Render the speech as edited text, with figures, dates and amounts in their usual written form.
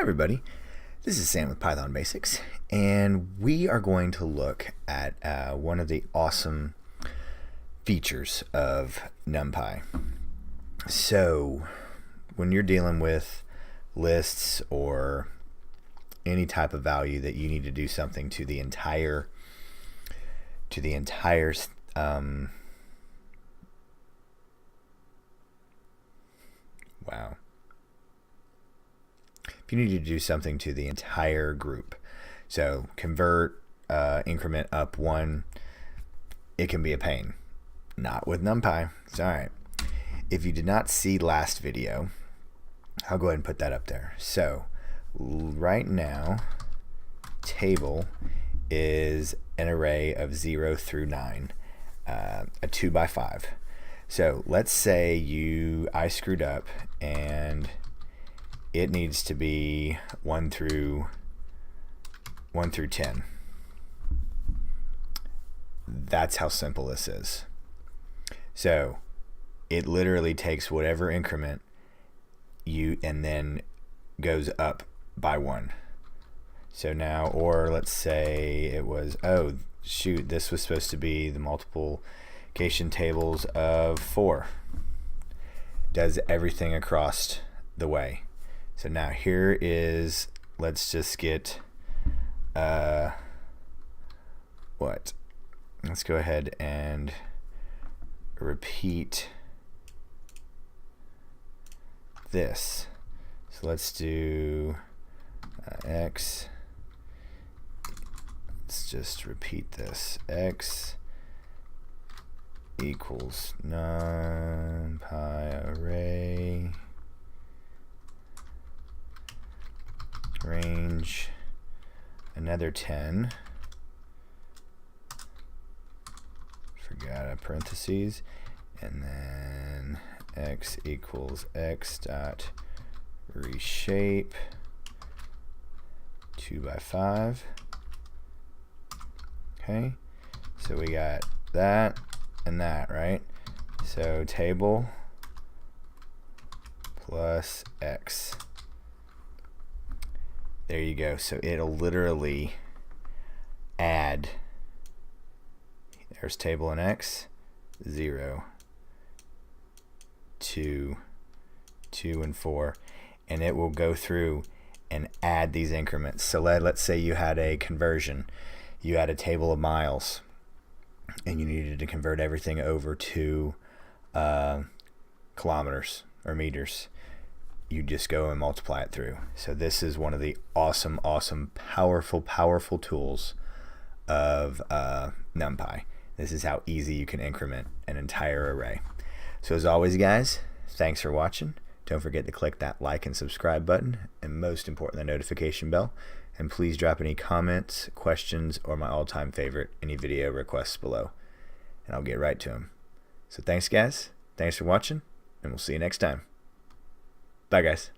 everybody, this is Sam with Python Basics, and we are going to look at one of the awesome features of NumPy. So when you're dealing with lists or any type of value that you need to do something to the entire wow. If you need to do something to the entire group, so convert, increment up one, it can be a pain. Not with NumPy. It's all right. If you did not see last video, I'll go ahead and put that up there. So right now, table is an array of 0 through 9, a 2 by 5. So let's say I screwed up and it needs to be 1 through 10. That's how simple this is. So it literally takes whatever increment and then goes up by 1. So now, or let's say it was, oh shoot, this was supposed to be the multiplication tables of 4. Does everything across the way. So now here is, let's just get let's go ahead and repeat this. So let's do x, let's just repeat this, x equals NumPy array range another 10, forgot a parentheses, and then x equals x dot reshape 2 by 5. Okay, so we got that and that, right? So table plus x. There you go. So it'll literally add, there's table and x, 0, 2, 2 and 4, and it will go through and add these increments. So let's say you had a conversion, you had a table of miles and you needed to convert everything over to kilometers or meters. You just go and multiply it through. So this is one of the awesome, powerful tools of NumPy. This is how easy you can increment an entire array. So as always, guys, thanks for watching. Don't forget to click that like and subscribe button, and most important, the notification bell. And please drop any comments, questions, or my all-time favorite, any video requests below, and I'll get right to them. So thanks, guys. Thanks for watching, and we'll see you next time. Bye, guys.